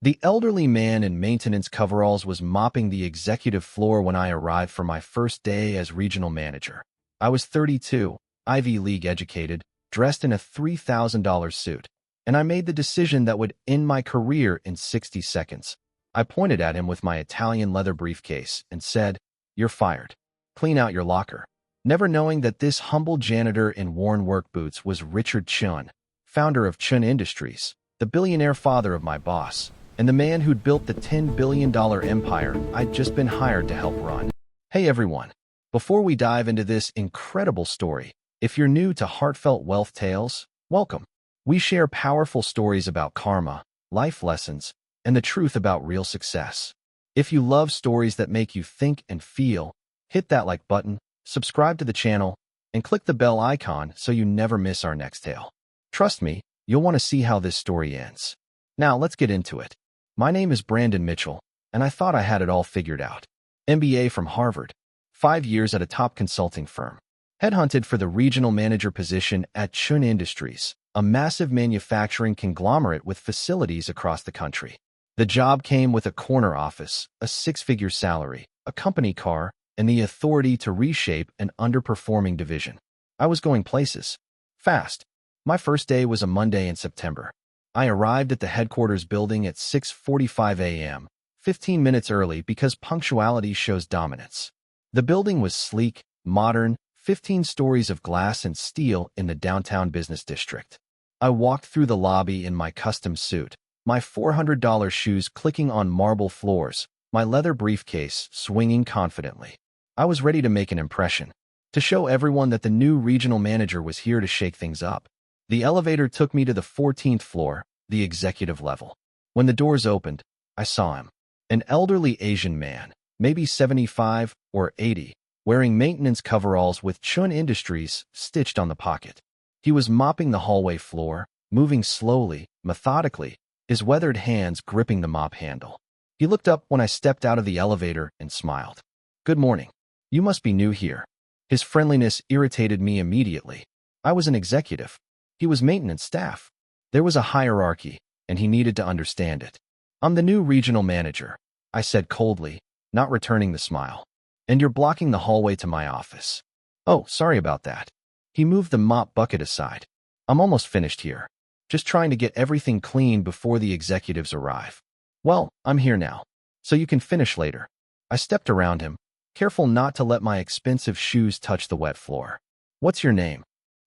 The elderly man in maintenance coveralls was mopping the executive floor when I arrived for my first day as regional manager. I was 32, Ivy League educated, dressed in a $3,000 suit, and I made the decision that would end my career in 60 seconds. I pointed at him with my Italian leather briefcase and said, "You're fired. Clean out your locker." Never knowing that this humble janitor in worn work boots was Richard Chen, founder of Chen Industries, the billionaire father of my boss, and the man who'd built the $10 billion empire I'd just been hired to help run. Hey everyone. Before we dive into this incredible story, if you're new to Heartfelt Wealth Tales, welcome. We share powerful stories about karma, life lessons, and the truth about real success. If you love stories that make you think and feel, hit that like button, subscribe to the channel, and click the bell icon so you never miss our next tale. Trust me, you'll want to see how this story ends. Now let's get into it. My name is Brandon Mitchell, and I thought I had it all figured out. MBA from Harvard, 5 years at a top consulting firm. Headhunted for the regional manager position at Chen Industries, a massive manufacturing conglomerate with facilities across the country. The job came with a corner office, a six-figure salary, a company car, and the authority to reshape an underperforming division. I was going places. Fast. My first day was a Monday in September. I arrived at the headquarters building at 6:45 a.m., 15 minutes early because punctuality shows dominance. The building was sleek, modern, 15 stories of glass and steel in the downtown business district. I walked through the lobby in my custom suit, my $400 shoes clicking on marble floors, my leather briefcase swinging confidently. I was ready to make an impression, to show everyone that the new regional manager was here to shake things up. The elevator took me to the 14th floor, the executive level. When the doors opened, I saw him. An elderly Asian man, maybe 75 or 80, wearing maintenance coveralls with Chen Industries stitched on the pocket. He was mopping the hallway floor, moving slowly, methodically, his weathered hands gripping the mop handle. He looked up when I stepped out of the elevator and smiled. "Good morning. You must be new here." His friendliness irritated me immediately. I was an executive. He was maintenance staff. There was a hierarchy, and he needed to understand it. "I'm the new regional manager," I said coldly, not returning the smile. "And you're blocking the hallway to my office." "Oh, sorry about that." He moved the mop bucket aside. "I'm almost finished here. Just trying to get everything clean before the executives arrive." "Well, I'm here now, so you can finish later." I stepped around him, careful not to let my expensive shoes touch the wet floor. "What's your name?"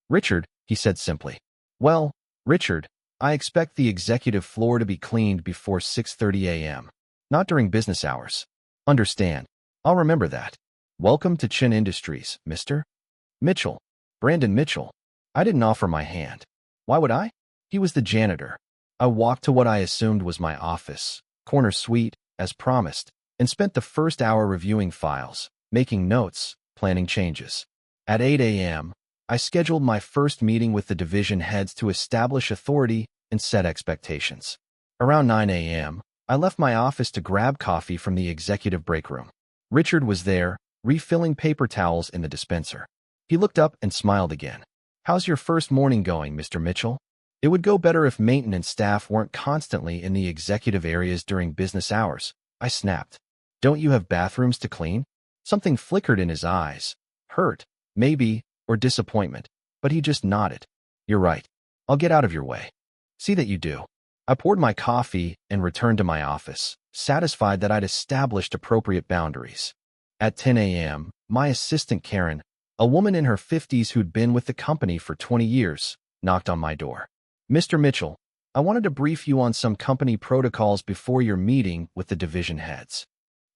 "Richard," he said simply. "Well, Richard, I expect the executive floor to be cleaned before 6:30 a.m., not during business hours. Understand? I'll remember that. Welcome to Chen Industries, Mr. Mitchell." Brandon Mitchell. I didn't offer my hand. Why would I? He was the janitor. I walked to what I assumed was my office, corner suite, as promised, and spent the first hour reviewing files, making notes, planning changes. At 8 a.m., I scheduled my first meeting with the division heads to establish authority and set expectations. Around 9 a.m., I left my office to grab coffee from the executive break room. Richard was there, refilling paper towels in the dispenser. He looked up and smiled again. "How's your first morning going, Mr. Mitchell?" "It would go better if maintenance staff weren't constantly in the executive areas during business hours," I snapped. "Don't you have bathrooms to clean?" Something flickered in his eyes. Hurt, maybe, or disappointment, but he just nodded. "You're right. I'll get out of your way." "See that you do." I poured my coffee and returned to my office, satisfied that I'd established appropriate boundaries. At 10 a.m., my assistant Karen, a woman in her 50s who'd been with the company for 20 years, knocked on my door. "Mr. Mitchell, I wanted to brief you on some company protocols before your meeting with the division heads."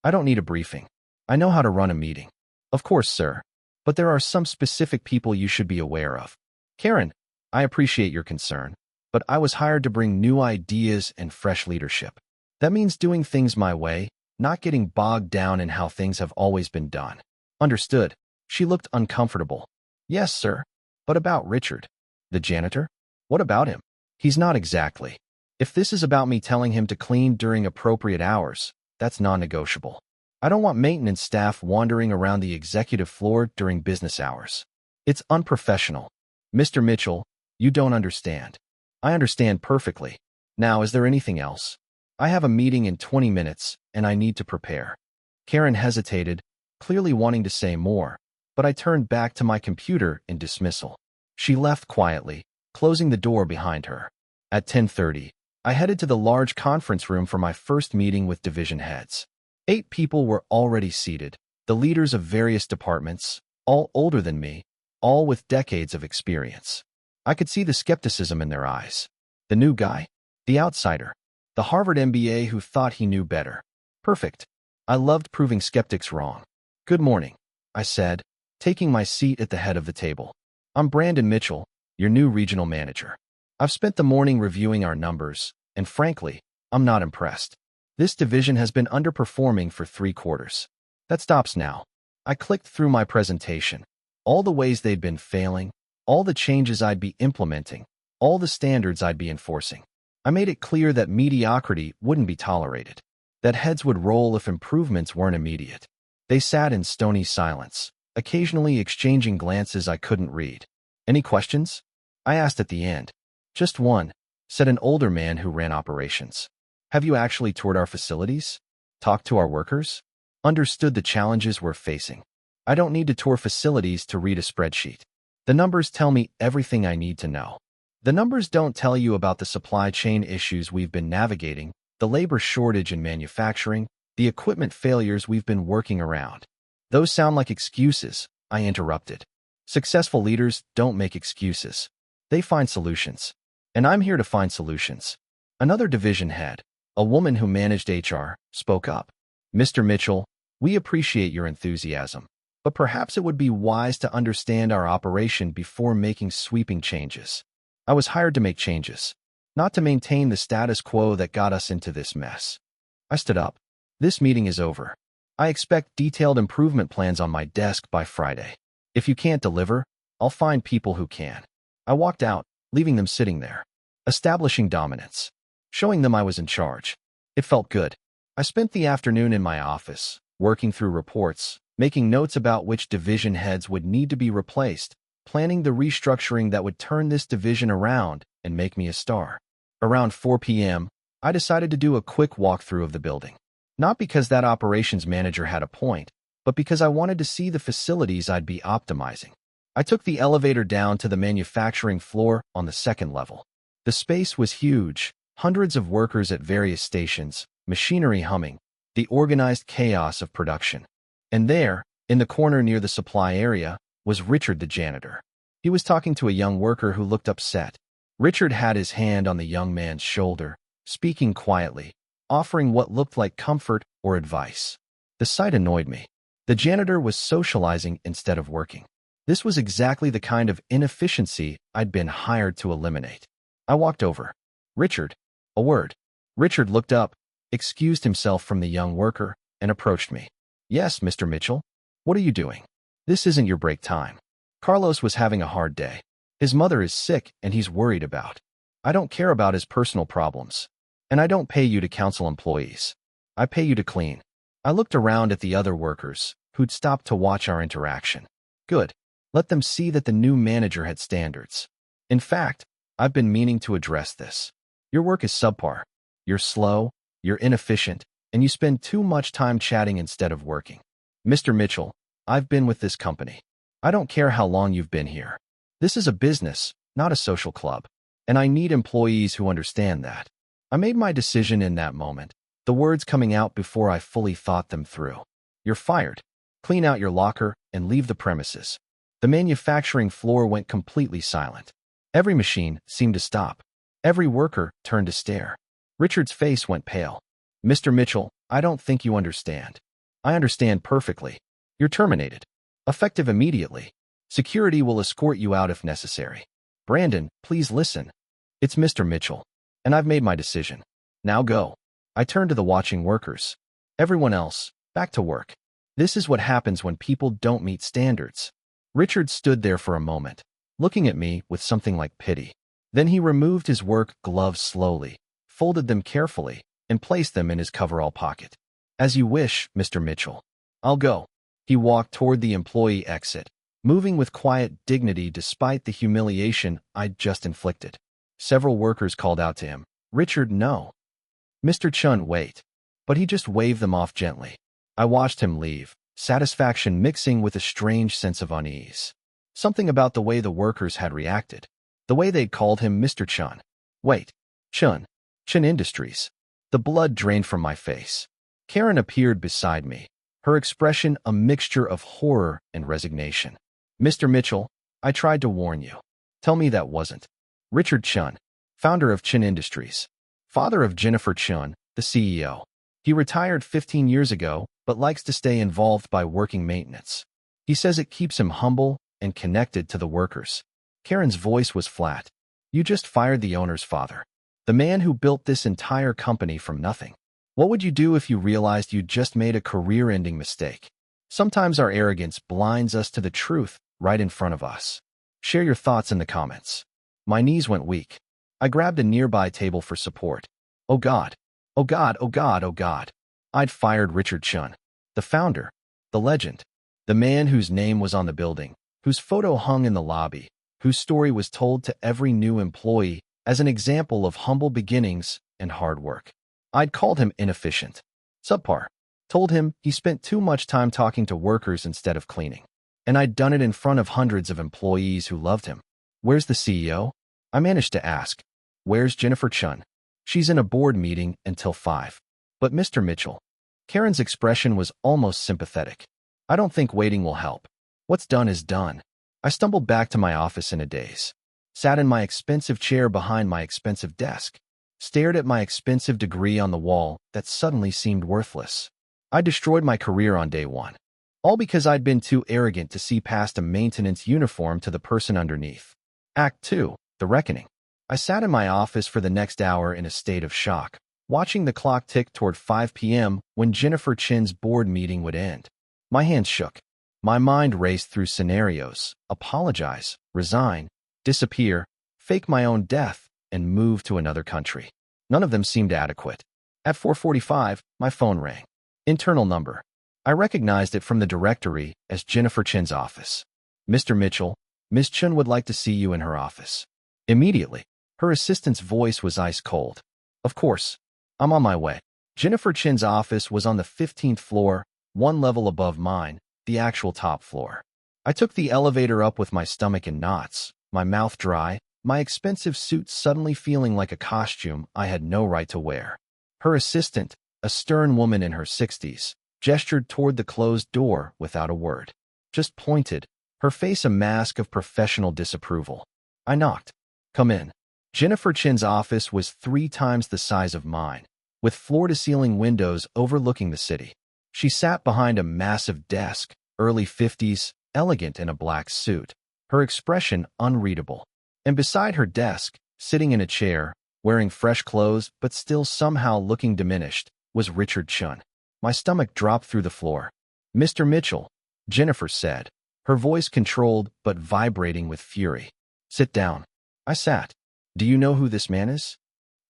"I don't need a briefing. I know how to run a meeting." "Of course, sir. But there are some specific people you should be aware of." "Karen, I appreciate your concern, but I was hired to bring new ideas and fresh leadership. That means doing things my way, not getting bogged down in how things have always been done." "Understood." She looked uncomfortable. "Yes, sir. But about Richard, the janitor? What about him?" "He's not exactly. If this is about me telling him to clean during appropriate hours, that's non-negotiable. I don't want maintenance staff wandering around the executive floor during business hours. It's unprofessional." "Mr. Mitchell, you don't understand." "I understand perfectly. Now, is there anything else?" I have a meeting in 20 minutes, and I need to prepare. Karen hesitated, clearly wanting to say more, but I turned back to my computer in dismissal. She left quietly, closing the door behind her. At 10:30, I headed to the large conference room for my first meeting with division heads. 8 people were already seated, the leaders of various departments, all older than me, all with decades of experience. I could see the skepticism in their eyes. The new guy? The outsider? The Harvard MBA who thought he knew better? Perfect. I loved proving skeptics wrong. Good morning, I said, taking my seat at the head of the table. I'm Brandon Mitchell, your new regional manager. I've spent the morning reviewing our numbers, and frankly, I'm not impressed. This division has been underperforming for 3 quarters. That stops now. I clicked through my presentation. All the ways they'd been failing, all the changes I'd be implementing, all the standards I'd be enforcing. I made it clear that mediocrity wouldn't be tolerated, that heads would roll if improvements weren't immediate. They sat in stony silence, occasionally exchanging glances I couldn't read. Any questions? I asked at the end. Just one, said an older man who ran operations. Have you actually toured our facilities? Talked to our workers? Understood the challenges we're facing? I don't need to tour facilities to read a spreadsheet. The numbers tell me everything I need to know. The numbers don't tell you about the supply chain issues we've been navigating, the labor shortage in manufacturing, the equipment failures we've been working around. Those sound like excuses, I interrupted. Successful leaders don't make excuses. They find solutions. And I'm here to find solutions. Another division head, a woman who managed HR, spoke up. Mr. Mitchell, we appreciate your enthusiasm, but perhaps it would be wise to understand our operation before making sweeping changes. I was hired to make changes, not to maintain the status quo that got us into this mess. I stood up. This meeting is over. I expect detailed improvement plans on my desk by Friday. If you can't deliver, I'll find people who can. I walked out, leaving them sitting there. Establishing dominance. Showing them I was in charge. It felt good. I spent the afternoon in my office, working through reports, making notes about which division heads would need to be replaced, planning the restructuring that would turn this division around and make me a star. Around 4 p.m., I decided to do a quick walkthrough of the building. Not because that operations manager had a point, but because I wanted to see the facilities I'd be optimizing. I took the elevator down to the manufacturing floor on the 2nd level. The space was huge, hundreds of workers at various stations, machinery humming, the organized chaos of production. And there, in the corner near the supply area, was Richard the janitor. He was talking to a young worker who looked upset. Richard had his hand on the young man's shoulder, speaking quietly, offering what looked like comfort or advice. The sight annoyed me. The janitor was socializing instead of working. This was exactly the kind of inefficiency I'd been hired to eliminate. I walked over. Richard, a word. Richard looked up, excused himself from the young worker, and approached me. Yes, Mr. Mitchell. What are you doing? This isn't your break time. Carlos was having a hard day. His mother is sick and he's worried about. I don't care about his personal problems. And I don't pay you to counsel employees. I pay you to clean. I looked around at the other workers, who'd stopped to watch our interaction. Good. Let them see that the new manager had standards. In fact, I've been meaning to address this. Your work is subpar. You're slow, you're inefficient, and you spend too much time chatting instead of working. Mr. Mitchell, I've been with this company. I don't care how long you've been here. This is a business, not a social club. And I need employees who understand that. I made my decision in that moment, the words coming out before I fully thought them through. You're fired. Clean out your locker and leave the premises. The manufacturing floor went completely silent. Every machine seemed to stop. Every worker turned to stare. Richard's face went pale. Mr. Mitchell, I don't think you understand. I understand perfectly. You're terminated. Effective immediately. Security will escort you out if necessary. Brandon, please listen. It's Mr. Mitchell. And I've made my decision. Now go. I turned to the watching workers. Everyone else, back to work. This is what happens when people don't meet standards. Richard stood there for a moment, looking at me with something like pity. Then he removed his work gloves slowly, folded them carefully, and placed them in his coverall pocket. As you wish, Mr. Mitchell. I'll go. He walked toward the employee exit, moving with quiet dignity despite the humiliation I'd just inflicted. Several workers called out to him, Richard, no. Mr. Chen, wait. But he just waved them off gently. I watched him leave, satisfaction mixing with a strange sense of unease. Something about the way the workers had reacted. The way they'd called him Mr. Chen. Wait. Chen. Chen Industries. The blood drained from my face. Karen appeared beside me, her expression a mixture of horror and resignation. Mr. Mitchell, I tried to warn you. Tell me that wasn't. Richard Chen, founder of Chen Industries. Father of Jennifer Chen, the CEO. He retired 15 years ago, but likes to stay involved by working maintenance. He says it keeps him humble and connected to the workers. Karen's voice was flat. You just fired the owner's father. The man who built this entire company from nothing. What would you do if you realized you'd just made a career-ending mistake? Sometimes our arrogance blinds us to the truth right in front of us. Share your thoughts in the comments. My knees went weak. I grabbed a nearby table for support. Oh God. Oh God, oh God, oh God. I'd fired Richard Chen, the founder, the legend, the man whose name was on the building, whose photo hung in the lobby, whose story was told to every new employee as an example of humble beginnings and hard work. I'd called him inefficient, subpar, told him he spent too much time talking to workers instead of cleaning. And I'd done it in front of hundreds of employees who loved him. Where's the CEO? I managed to ask. Where's Jennifer Chen? She's in a board meeting until 5. But Mr. Mitchell. Karen's expression was almost sympathetic. I don't think waiting will help. What's done is done. I stumbled back to my office in a daze. Sat in my expensive chair behind my expensive desk. Stared at my expensive degree on the wall that suddenly seemed worthless. I destroyed my career on day 1. All because I'd been too arrogant to see past a maintenance uniform to the person underneath. Act 2. The Reckoning. I sat in my office for the next hour in a state of shock, watching the clock tick toward 5 p.m. when Jennifer Chen's board meeting would end. My hands shook. My mind raced through scenarios: apologize, resign, disappear, fake my own death, and move to another country. None of them seemed adequate. At 4:45, my phone rang. Internal number. I recognized it from the directory as Jennifer Chen's office. Mr. Mitchell, Ms. Chen would like to see you in her office. Immediately, her assistant's voice was ice cold. Of course. I'm on my way. Jennifer Chen's office was on the 15th floor, one level above mine, the actual top floor. I took the elevator up with my stomach in knots, my mouth dry, my expensive suit suddenly feeling like a costume I had no right to wear. Her assistant, a stern woman in her 60s, gestured toward the closed door without a word. Just pointed, her face a mask of professional disapproval. I knocked. Come in. Jennifer Chen's office was 3 times the size of mine, with floor-to-ceiling windows overlooking the city. She sat behind a massive desk, early 50s, elegant in a black suit, her expression unreadable. And beside her desk, sitting in a chair, wearing fresh clothes but still somehow looking diminished, was Richard Chen. My stomach dropped through the floor. Mr. Mitchell, Jennifer said, her voice controlled but vibrating with fury. Sit down. I sat. Do you know who this man is?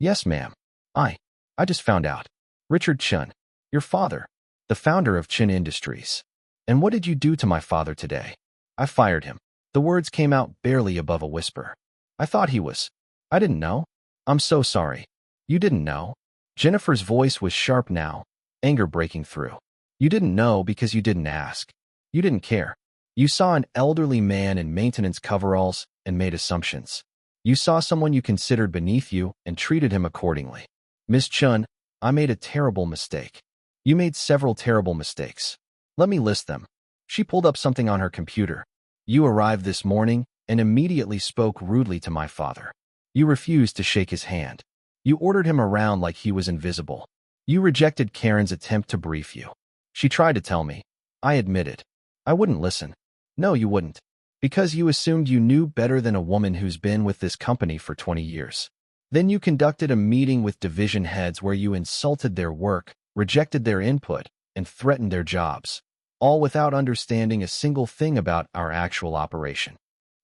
Yes, ma'am. I just found out. Richard Chen, your father, the founder of Chen Industries. And what did you do to my father today? I fired him. The words came out barely above a whisper. I thought he was. I didn't know. I'm so sorry. You didn't know? Jennifer's voice was sharp now, anger breaking through. You didn't know because you didn't ask. You didn't care. You saw an elderly man in maintenance coveralls and made assumptions. You saw someone you considered beneath you and treated him accordingly. Miss Chen, I made a terrible mistake. You made several terrible mistakes. Let me list them. She pulled up something on her computer. You arrived this morning and immediately spoke rudely to my father. You refused to shake his hand. You ordered him around like he was invisible. You rejected Karen's attempt to brief you. She tried to tell me. I admitted. I wouldn't listen. No, you wouldn't. Because you assumed you knew better than a woman who's been with this company for 20 years. Then you conducted a meeting with division heads where you insulted their work, rejected their input, and threatened their jobs, all without understanding a single thing about our actual operation.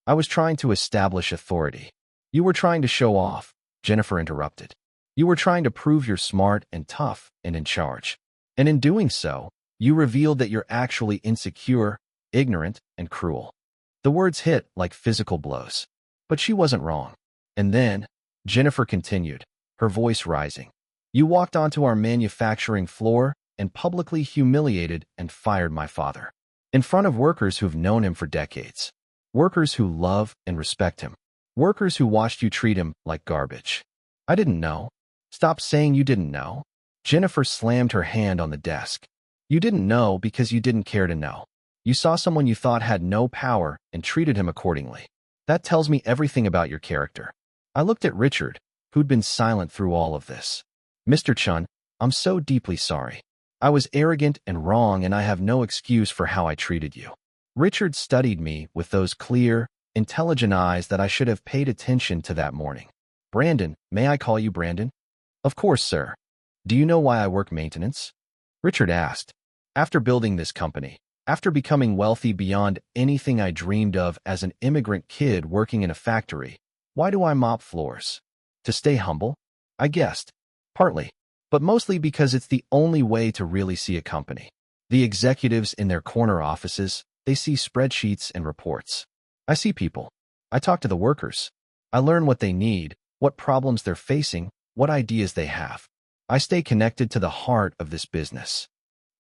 I was trying to establish authority. You were trying to show off, Jennifer interrupted. You were trying to prove you're smart and tough and in charge. And in doing so, you revealed that you're actually insecure, ignorant, and cruel. The words hit like physical blows. But she wasn't wrong. And then, Jennifer continued, her voice rising. You walked onto our manufacturing floor and publicly humiliated and fired my father. In front of workers who've known him for decades. Workers who love and respect him. Workers who watched you treat him like garbage. I didn't know. Stop saying you didn't know. Jennifer slammed her hand on the desk. You didn't know because you didn't care to know. You saw someone you thought had no power and treated him accordingly. That tells me everything about your character. I looked at Richard, who'd been silent through all of this. Mr. Chen, I'm so deeply sorry. I was arrogant and wrong, and I have no excuse for how I treated you. Richard studied me with those clear, intelligent eyes that I should have paid attention to that morning. Brandon, may I call you Brandon? Of course, sir. Do you know why I work maintenance? Richard asked. After building this company, after becoming wealthy beyond anything I dreamed of as an immigrant kid working in a factory, why do I mop floors? To stay humble? I guessed. Partly. But mostly because it's the only way to really see a company. The executives in their corner offices, they see spreadsheets and reports. I see people. I talk to the workers. I learn what they need, what problems they're facing, what ideas they have. I stay connected to the heart of this business.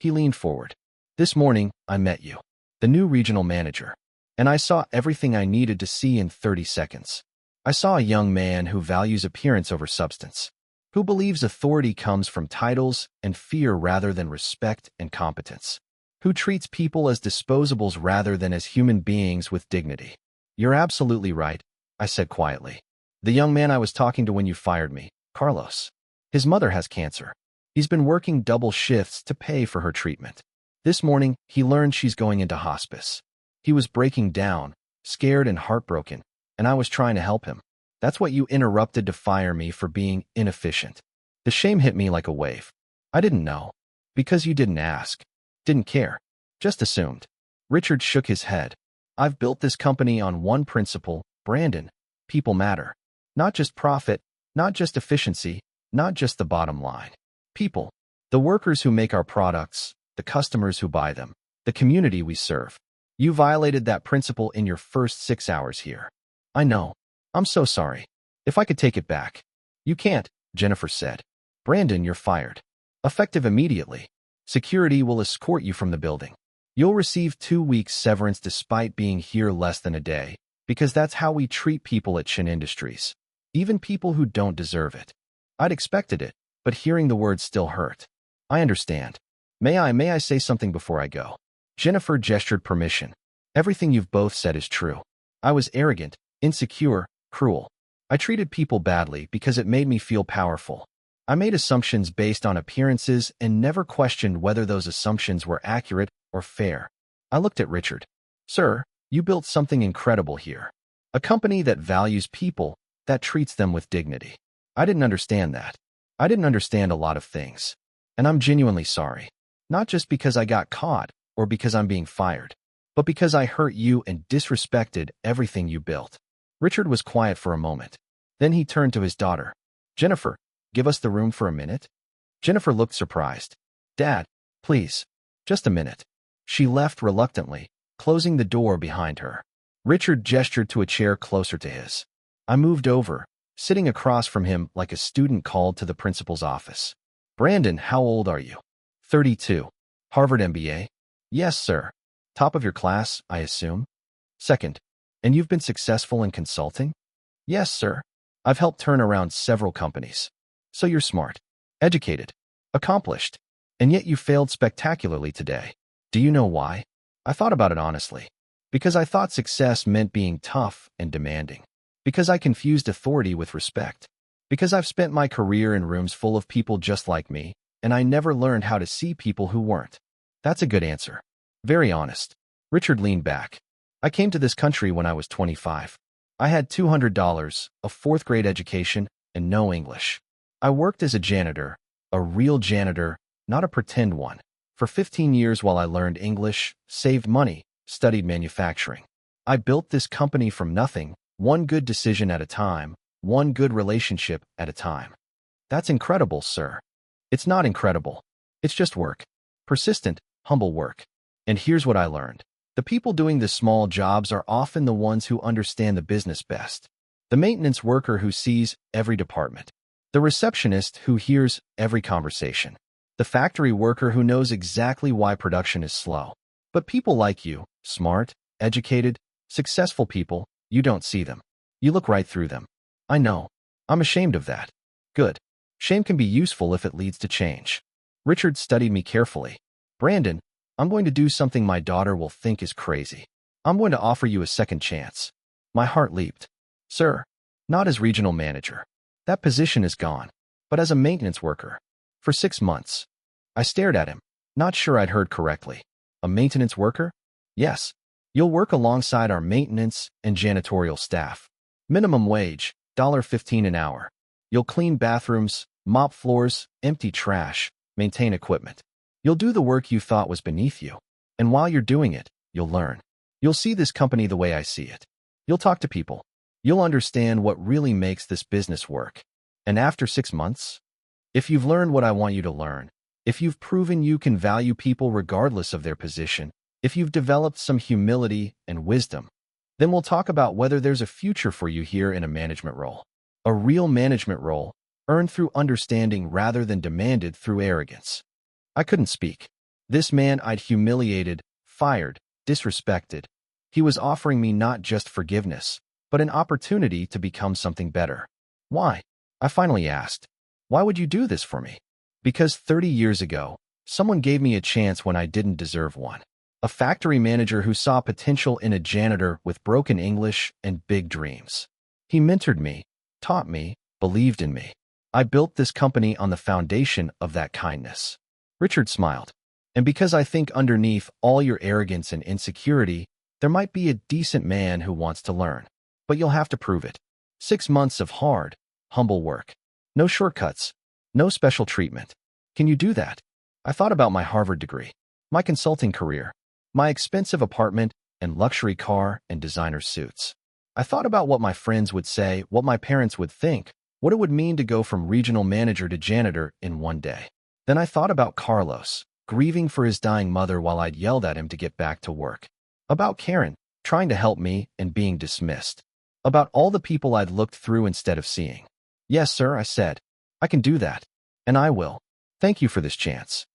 He leaned forward. This morning, I met you, the new regional manager, and I saw everything I needed to see in 30 seconds. I saw a young man who values appearance over substance, who believes authority comes from titles and fear rather than respect and competence, who treats people as disposables rather than as human beings with dignity. You're absolutely right, I said quietly. The young man I was talking to when you fired me, Carlos. His mother has cancer. He's been working double shifts to pay for her treatment. This morning, he learned she's going into hospice. He was breaking down, scared and heartbroken, and I was trying to help him. That's what you interrupted to fire me for being inefficient. The shame hit me like a wave. I didn't know. Because you didn't ask. Didn't care. Just assumed. Richard shook his head. I've built this company on one principle, Brandon. People matter. Not just profit, not just efficiency, not just the bottom line. People. The workers who make our products, the customers who buy them, the community we serve. You violated that principle in your first 6 hours here. I know. I'm so sorry. If I could take it back. You can't, Jennifer said. Brandon, you're fired. Effective immediately. Security will escort you from the building. You'll receive 2 weeks severance despite being here less than a day, because that's how we treat people at Chen Industries. Even people who don't deserve it. I'd expected it, but hearing the words still hurt. I understand. May I say something before I go? Jennifer gestured permission. Everything you've both said is true. I was arrogant, insecure, cruel. I treated people badly because it made me feel powerful. I made assumptions based on appearances and never questioned whether those assumptions were accurate or fair. I looked at Richard. Sir, you built something incredible here. A company that values people, that treats them with dignity. I didn't understand that. I didn't understand a lot of things. And I'm genuinely sorry. Not just because I got caught or because I'm being fired, but because I hurt you and disrespected everything you built. Richard was quiet for a moment. Then he turned to his daughter. Jennifer, give us the room for a minute. Jennifer looked surprised. Dad, please. Just a minute. She left reluctantly, closing the door behind her. Richard gestured to a chair closer to his. I moved over, sitting across from him like a student called to the principal's office. Brandon, how old are you? 32. Harvard MBA? Yes, sir. Top of your class, I assume? Second. And you've been successful in consulting? Yes, sir. I've helped turn around several companies. So you're smart, educated, accomplished, and yet you failed spectacularly today. Do you know why? I thought about it honestly. Because I thought success meant being tough and demanding. Because I confused authority with respect. Because I've spent my career in rooms full of people just like me, and I never learned how to see people who weren't. That's a good answer. Very honest. Richard leaned back. I came to this country when I was 25. I had $200, a fourth-grade education, and no English. I worked as a janitor, a real janitor, not a pretend one, for 15 years while I learned English, saved money, studied manufacturing. I built this company from nothing, one good decision at a time, one good relationship at a time. That's incredible, sir. It's not incredible. It's just work. Persistent, humble work. And here's what I learned. The people doing the small jobs are often the ones who understand the business best. The maintenance worker who sees every department. The receptionist who hears every conversation. The factory worker who knows exactly why production is slow. But people like you, smart, educated, successful people, you don't see them. You look right through them. I know. I'm ashamed of that. Good. Shame can be useful if it leads to change. Richard studied me carefully. Brandon, I'm going to do something my daughter will think is crazy. I'm going to offer you a second chance. My heart leaped. Sir, not as regional manager. That position is gone. But as a maintenance worker. For 6 months. I stared at him, not sure I'd heard correctly. A maintenance worker? Yes. You'll work alongside our maintenance and janitorial staff. Minimum wage, $15 an hour. You'll clean bathrooms, mop floors, empty trash, maintain equipment. You'll do the work you thought was beneath you. And while you're doing it, you'll learn. You'll see this company the way I see it. You'll talk to people. You'll understand what really makes this business work. And after 6 months, if you've learned what I want you to learn, if you've proven you can value people regardless of their position, if you've developed some humility and wisdom, then we'll talk about whether there's a future for you here in a management role. A real management role, earned through understanding rather than demanded through arrogance. I couldn't speak. This man I'd humiliated, fired, disrespected. He was offering me not just forgiveness, but an opportunity to become something better. Why? I finally asked. Why would you do this for me? Because 30 years ago, someone gave me a chance when I didn't deserve one. A factory manager who saw potential in a janitor with broken English and big dreams. He mentored me, taught me, believed in me. I built this company on the foundation of that kindness. Richard smiled. And because I think underneath all your arrogance and insecurity, there might be a decent man who wants to learn. But you'll have to prove it. 6 months of hard, humble work. No shortcuts. No special treatment. Can you do that? I thought about my Harvard degree, my consulting career, my expensive apartment and luxury car and designer suits. I thought about what my friends would say, what my parents would think, what it would mean to go from regional manager to janitor in one day. Then I thought about Carlos, grieving for his dying mother while I'd yelled at him to get back to work. About Karen, trying to help me and being dismissed. About all the people I'd looked through instead of seeing. Yes, sir, I said. I can do that. And I will. Thank you for this chance.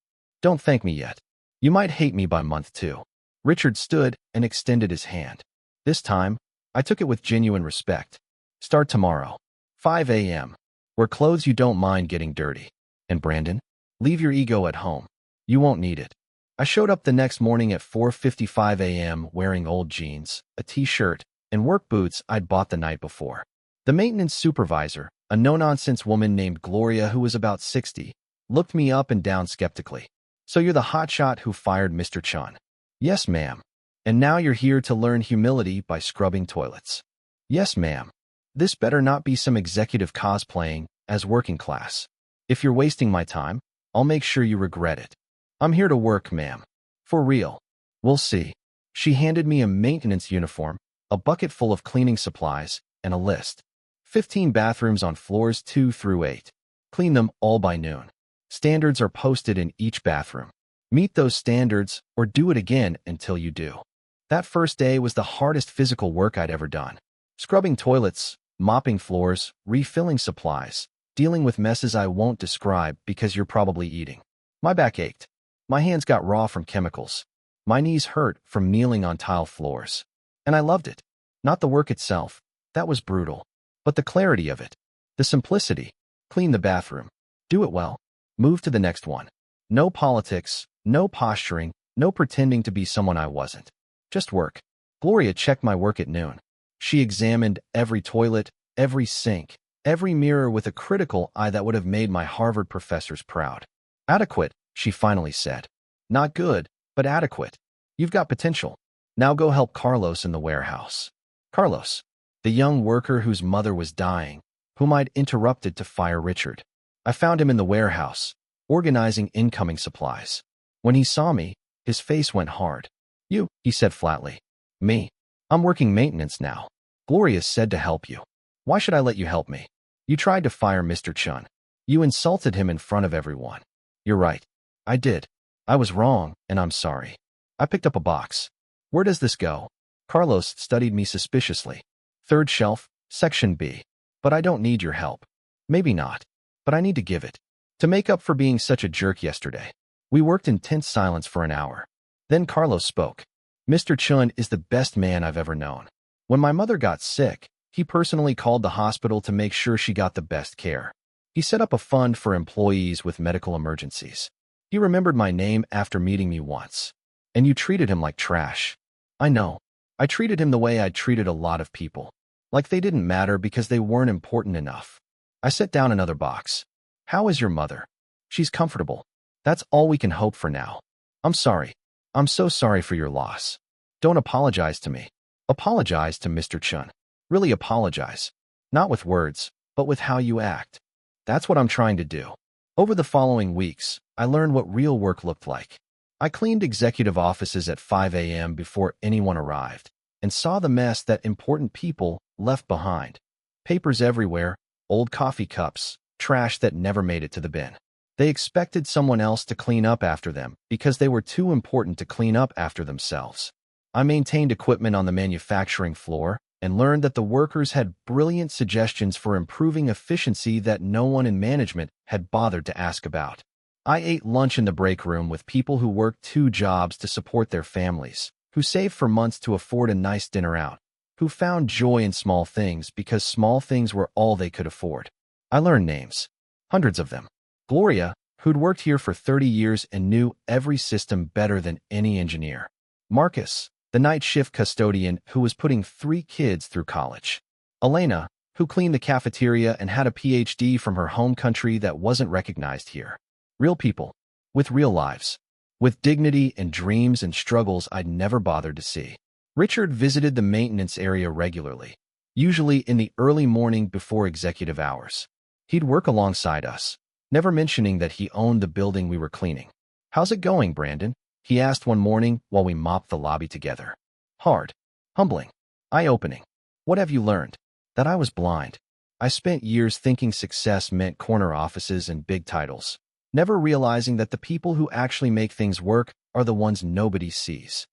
Don't thank me yet. You might hate me by month 2. Richard stood and extended his hand. This time, I took it with genuine respect. Start tomorrow. 5 a.m. Wear clothes you don't mind getting dirty. And Brandon, leave your ego at home. You won't need it. I showed up the next morning at 4:55 a.m. wearing old jeans, a t-shirt, and work boots I'd bought the night before. The maintenance supervisor, a no-nonsense woman named Gloria who was about 60, looked me up and down skeptically. So you're the hotshot who fired Mr. Chen? Yes, ma'am. And now you're here to learn humility by scrubbing toilets? Yes, ma'am. This better not be some executive cosplaying as working class. If you're wasting my time, I'll make sure you regret it. I'm here to work, ma'am. For real. We'll see. She handed me a maintenance uniform, a bucket full of cleaning supplies, and a list. 15 bathrooms on floors 2 through 8. Clean them all by noon. Standards are posted in each bathroom. Meet those standards or do it again until you do. That first day was the hardest physical work I'd ever done. Scrubbing toilets, mopping floors, refilling supplies, dealing with messes I won't describe because you're probably eating. My back ached. My hands got raw from chemicals. My knees hurt from kneeling on tile floors. And I loved it. Not the work itself. That was brutal. But the clarity of it. The simplicity. Clean the bathroom. Do it well. Move to the next one. No politics, no posturing, no pretending to be someone I wasn't. Just work. Gloria checked my work at noon. She examined every toilet, every sink, every mirror with a critical eye that would have made my Harvard professors proud. Adequate, she finally said. Not good, but adequate. You've got potential. Now go help Carlos in the warehouse. Carlos, the young worker whose mother was dying, whom I'd interrupted to fire Richard. I found him in the warehouse, organizing incoming supplies. When he saw me, his face went hard. You, he said flatly. Me. I'm working maintenance now. Gloria said to help you. Why should I let you help me? You tried to fire Mr. Chen. You insulted him in front of everyone. You're right. I did. I was wrong, and I'm sorry. I picked up a box. Where does this go? Carlos studied me suspiciously. 3rd shelf, section B. But I don't need your help. Maybe not. but I need to give it. To make up for being such a jerk yesterday. We worked in tense silence for an hour. Then Carlos spoke. Mr. Chen is the best man I've ever known. When my mother got sick, he personally called the hospital to make sure she got the best care. He set up a fund for employees with medical emergencies. He remembered my name after meeting me once. And you treated him like trash. I know. I treated him the way I'd treated a lot of people. Like they didn't matter because they weren't important enough. I set down another box. How is your mother? She's comfortable. That's all we can hope for now. I'm sorry. I'm so sorry for your loss. Don't apologize to me. Apologize to Mr. Chen. Really apologize. Not with words, but with how you act. That's what I'm trying to do. Over the following weeks, I learned what real work looked like. I cleaned executive offices at 5 a.m. before anyone arrived and saw the mess that important people left behind. Papers everywhere, old coffee cups, trash that never made it to the bin. They expected someone else to clean up after them because they were too important to clean up after themselves. I maintained equipment on the manufacturing floor and learned that the workers had brilliant suggestions for improving efficiency that no one in management had bothered to ask about. I ate lunch in the break room with people who worked 2 jobs to support their families, who saved for months to afford a nice dinner out, who found joy in small things because small things were all they could afford. I learned names, hundreds of them. Gloria, who'd worked here for 30 years and knew every system better than any engineer. Marcus, the night shift custodian who was putting 3 kids through college. Elena, who cleaned the cafeteria and had a PhD from her home country that wasn't recognized here. Real people, with real lives, with dignity and dreams and struggles I'd never bothered to see. Richard visited the maintenance area regularly, usually in the early morning before executive hours. He'd work alongside us, never mentioning that he owned the building we were cleaning. "How's it going, Brandon?" he asked one morning while we mopped the lobby together. "Hard. Humbling. Eye-opening. What have you learned?" That I was blind. I spent years thinking success meant corner offices and big titles, never realizing that the people who actually make things work are the ones nobody sees.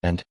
And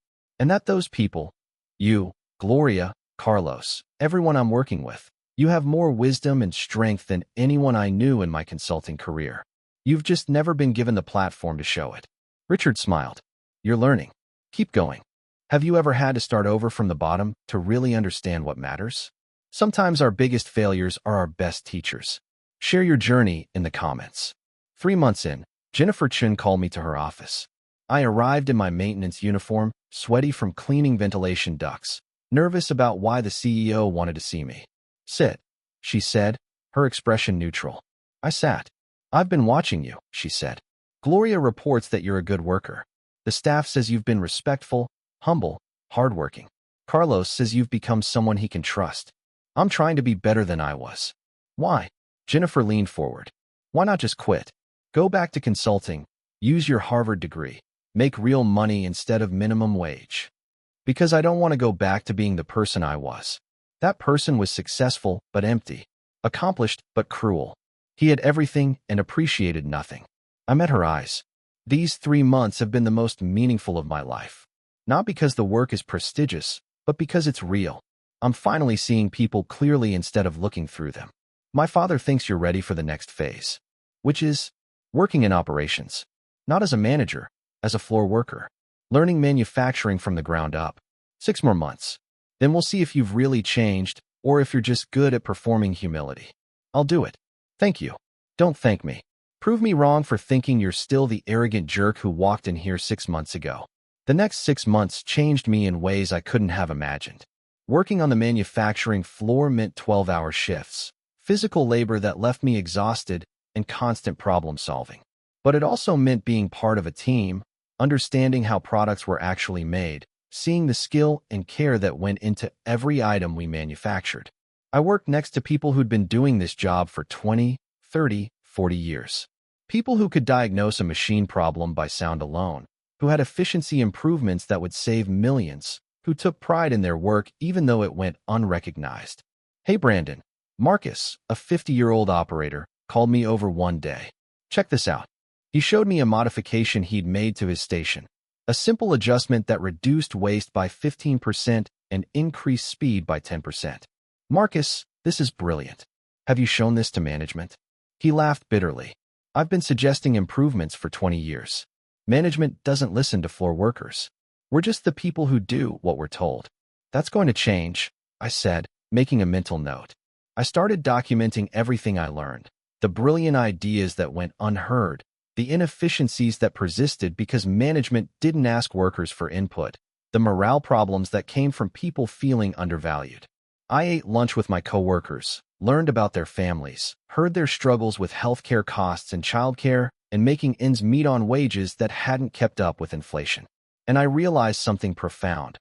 that those people, you, Gloria, Carlos, everyone I'm working with, you have more wisdom and strength than anyone I knew in my consulting career. You've just never been given the platform to show it. Richard smiled. "You're learning. Keep going. Have you ever had to start over from the bottom to really understand what matters? Sometimes our biggest failures are our best teachers." Share your journey in the comments. 3 months in, Jennifer Chen called me to her office. I arrived in my maintenance uniform, sweaty from cleaning ventilation ducts, nervous about why the CEO wanted to see me. "Sit," she said, her expression neutral. I sat. "I've been watching you," she said. "Gloria reports that you're a good worker. The staff says you've been respectful, humble, hardworking. Carlos says you've become someone he can trust. I'm trying to be better than I was." "Why?" Jennifer leaned forward. "Why not just quit? Go back to consulting, use your Harvard degree, make real money instead of minimum wage." "Because I don't want to go back to being the person I was." That person was successful but empty, accomplished but cruel. He had everything and appreciated nothing. I met her eyes. These 3 months have been the most meaningful of my life. Not because the work is prestigious, but because it's real. I'm finally seeing people clearly instead of looking through them. My father thinks you're ready for the next phase, which is working in operations, not as a manager, as a floor worker, learning manufacturing from the ground up. 6 more months. Then we'll see if you've really changed or if you're just good at performing humility. I'll do it. Thank you. Don't thank me. Prove me wrong for thinking you're still the arrogant jerk who walked in here 6 months ago. The next 6 months changed me in ways I couldn't have imagined. Working on the manufacturing floor meant 12-hour shifts, physical labor that left me exhausted, and constant problem solving. But it also meant being part of a team, understanding how products were actually made, seeing the skill and care that went into every item we manufactured. I worked next to people who'd been doing this job for 20, 30, 40 years. People who could diagnose a machine problem by sound alone, who had efficiency improvements that would save millions, who took pride in their work even though it went unrecognized. "Hey, Brandon." Marcus, a 50-year-old operator, called me over one day. "Check this out." He showed me a modification he'd made to his station, a simple adjustment that reduced waste by 15% and increased speed by 10%. "Marcus, this is brilliant. Have you shown this to management?" He laughed bitterly. I've been suggesting improvements for 20 years. Management doesn't listen to floor workers. We're just the people who do what we're told. That's going to change, I said, making a mental note. I started documenting everything I learned, the brilliant ideas that went unheard, the inefficiencies that persisted because management didn't ask workers for input, the morale problems that came from people feeling undervalued. I ate lunch with my coworkers, learned about their families, heard their struggles with healthcare costs and childcare, and making ends meet on wages that hadn't kept up with inflation. And I realized something profound.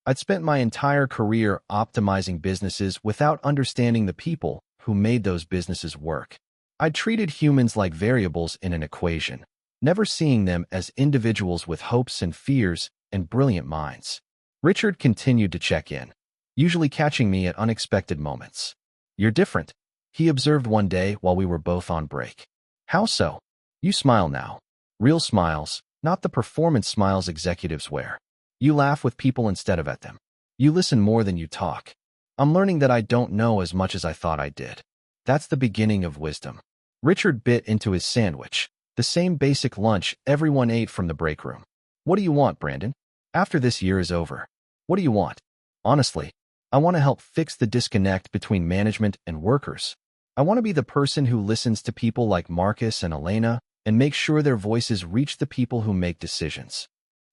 I'd spent my entire career optimizing businesses without understanding the people who made those businesses work. I treated humans like variables in an equation, never seeing them as individuals with hopes and fears and brilliant minds. Richard continued to check in, usually catching me at unexpected moments. You're different, he observed one day while we were both on break. How so? You smile now. Real smiles, not the performance smiles executives wear. You laugh with people instead of at them. You listen more than you talk. I'm learning that I don't know as much as I thought I did. That's the beginning of wisdom. Richard bit into his sandwich, the same basic lunch everyone ate from the break room. What do you want, Brandon? After this year is over, what do you want? Honestly, I want to help fix the disconnect between management and workers. I want to be the person who listens to people like Marcus and Elena and makes sure their voices reach the people who make decisions.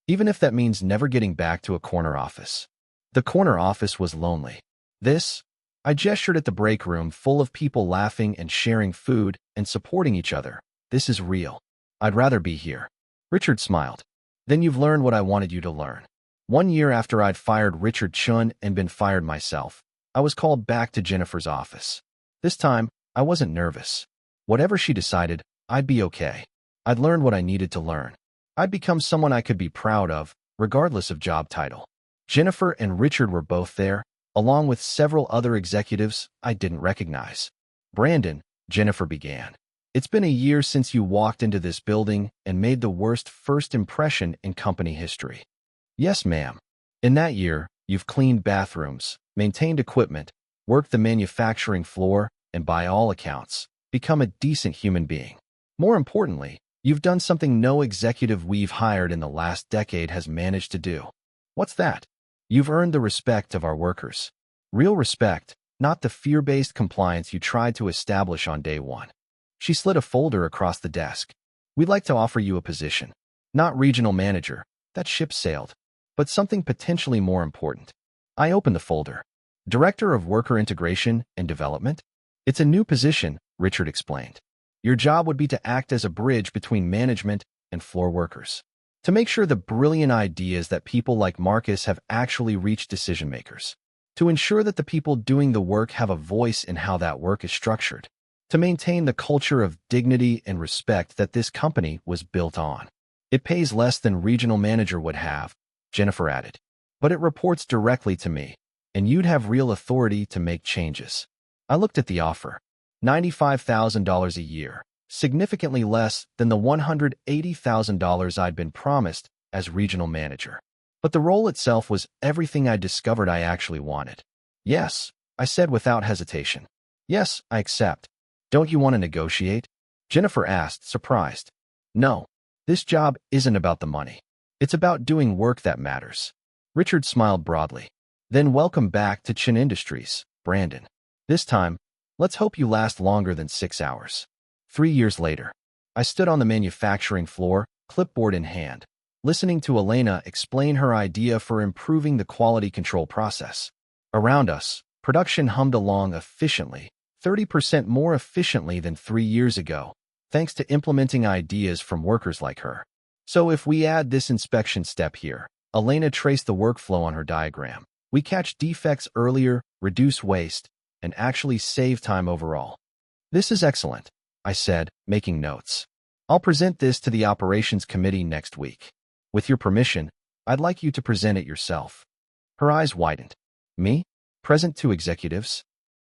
Even if that means never getting back to a corner office. The corner office was lonely. I gestured at the break room full of people laughing and sharing food and supporting each other. This is real. I'd rather be here. Richard smiled. Then you've learned what I wanted you to learn. 1 year after I'd fired Richard Chen and been fired myself, I was called back to Jennifer's office. This time, I wasn't nervous. Whatever she decided, I'd be okay. I'd learned what I needed to learn. I'd become someone I could be proud of, regardless of job title. Jennifer and Richard were both there, along with several other executives I didn't recognize. Brandon, Jennifer began. It's been a year since you walked into this building and made the worst first impression in company history. Yes, ma'am. In that year, you've cleaned bathrooms, maintained equipment, worked the manufacturing floor, and by all accounts, become a decent human being. More importantly, you've done something no executive we've hired in the last decade has managed to do. What's that? You've earned the respect of our workers. Real respect, not the fear-based compliance you tried to establish on day one. She slid a folder across the desk. We'd like to offer you a position. Not regional manager, that ship sailed, but something potentially more important. I opened the folder. Director of Worker Integration and Development? It's a new position, Richard explained. Your job would be to act as a bridge between management and floor workers, to make sure the brilliant ideas that people like Marcus have actually reached decision makers, to ensure that the people doing the work have a voice in how that work is structured, to maintain the culture of dignity and respect that this company was built on. It pays less than regional manager would have, Jennifer added, but it reports directly to me, and you'd have real authority to make changes. I looked at the offer. $95,000 a year, significantly less than the $180,000 I'd been promised as regional manager. But the role itself was everything I discovered I actually wanted. Yes, I said without hesitation. Yes, I accept. Don't you want to negotiate? Jennifer asked, surprised. No, this job isn't about the money. It's about doing work that matters. Richard smiled broadly. Then welcome back to Chen Industries, Brandon. This time, let's hope you last longer than 6 hours. 3 years later, I stood on the manufacturing floor, clipboard in hand, listening to Elena explain her idea for improving the quality control process. Around us, production hummed along efficiently, 30% more efficiently than 3 years ago, thanks to implementing ideas from workers like her. So if we add this inspection step here, Elena traced the workflow on her diagram. We catch defects earlier, reduce waste, and actually save time overall. This is excellent, I said, making notes. I'll present this to the operations committee next week. With your permission, I'd like you to present it yourself. Her eyes widened. Me? Present to executives?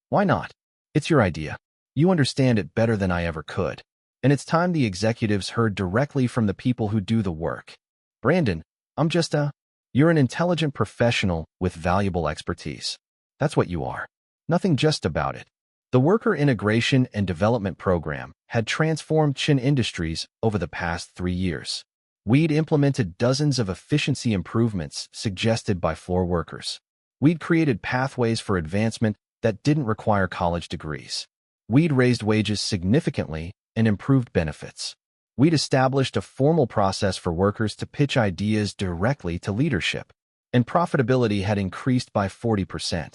Why not? It's your idea. You understand it better than I ever could. And it's time the executives heard directly from the people who do the work. Brandon, you're an intelligent professional with valuable expertise. That's what you are. Nothing just about it. The Worker Integration and Development Program had transformed Chen Industries over the past 3 years. We'd implemented dozens of efficiency improvements suggested by floor workers. We'd created pathways for advancement that didn't require college degrees. We'd raised wages significantly and improved benefits. We'd established a formal process for workers to pitch ideas directly to leadership, and profitability had increased by 40%.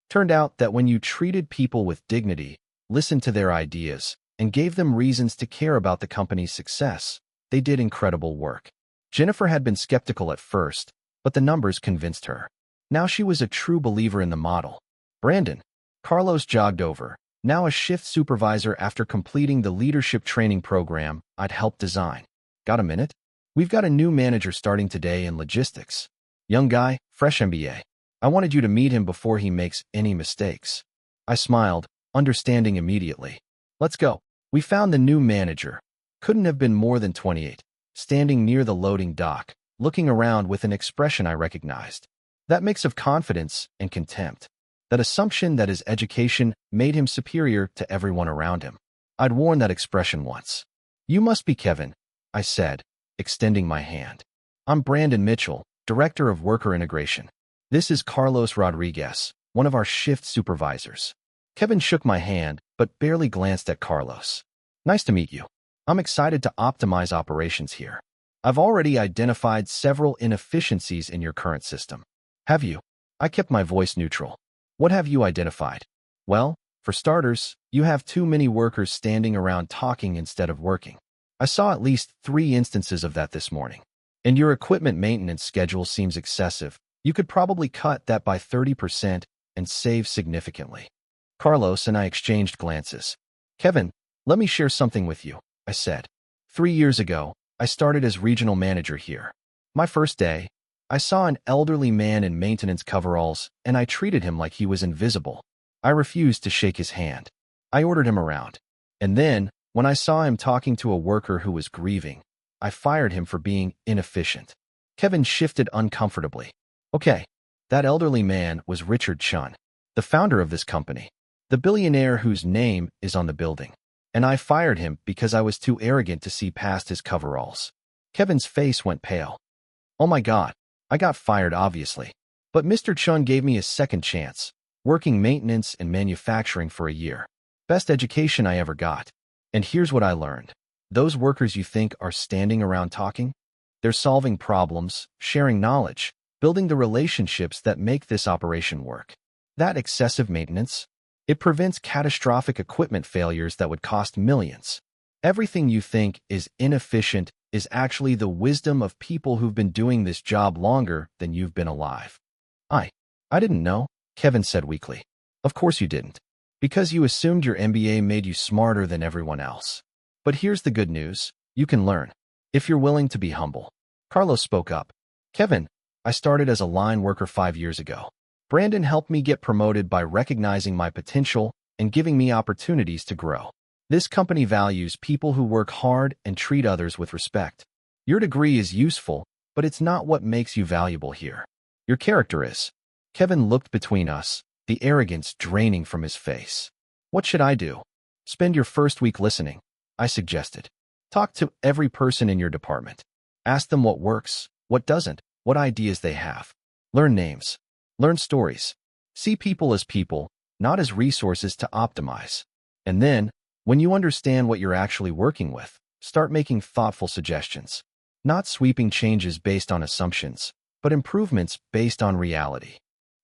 Turned out that when you treated people with dignity, listened to their ideas, and gave them reasons to care about the company's success, they did incredible work. Jennifer had been skeptical at first, but the numbers convinced her. Now she was a true believer in the model. Brandon, Carlos jogged over, now a shift supervisor after completing the leadership training program I'd helped design. Got a minute? We've got a new manager starting today in logistics. Young guy, fresh MBA. I wanted you to meet him before he makes any mistakes. I smiled, understanding immediately. Let's go. We found the new manager. Couldn't have been more than 28, standing near the loading dock, looking around with an expression I recognized. That mix of confidence and contempt. That assumption that his education made him superior to everyone around him. I'd worn that expression once. You must be Kevin, I said, extending my hand. I'm Brandon Mitchell, Director of Worker Integration. This is Carlos Rodriguez, one of our shift supervisors. Kevin shook my hand, but barely glanced at Carlos. Nice to meet you. I'm excited to optimize operations here. I've already identified several inefficiencies in your current system. Have you? I kept my voice neutral. What have you identified? Well, for starters, you have too many workers standing around talking instead of working. I saw at least 3 instances of that this morning. And your equipment maintenance schedule seems excessive. You could probably cut that by 30% and save significantly. Carlos and I exchanged glances. Kevin, let me share something with you, I said. 3 years ago, I started as regional manager here. My first day, I saw an elderly man in maintenance coveralls, and I treated him like he was invisible. I refused to shake his hand. I ordered him around. And then, when I saw him talking to a worker who was grieving, I fired him for being inefficient. Kevin shifted uncomfortably. Okay, that elderly man was Richard Chen, the founder of this company, the billionaire whose name is on the building. And I fired him because I was too arrogant to see past his coveralls. Kevin's face went pale. Oh my God, I got fired obviously. But Mr. Chen gave me a second chance, working maintenance and manufacturing for a year. Best education I ever got. And here's what I learned. Those workers you think are standing around talking? They're solving problems, sharing knowledge, building the relationships that make this operation work. That excessive maintenance, it prevents catastrophic equipment failures that would cost millions. Everything you think is inefficient is actually the wisdom of people who've been doing this job longer than you've been alive. I didn't know, Kevin said weakly. Of course you didn't. Because you assumed your MBA made you smarter than everyone else. But here's the good news. You can learn. If you're willing to be humble. Carlos spoke up. Kevin, I started as a line worker 5 years ago. Brandon helped me get promoted by recognizing my potential and giving me opportunities to grow. This company values people who work hard and treat others with respect. Your degree is useful, but it's not what makes you valuable here. Your character is. Kevin looked between us, the arrogance draining from his face. What should I do? Spend your first week listening, I suggested. Talk to every person in your department. Ask them what works, what doesn't, what ideas they have. Learn names. Learn stories. See people as people, not as resources to optimize. And then, when you understand what you're actually working with, start making thoughtful suggestions. Not sweeping changes based on assumptions, but improvements based on reality.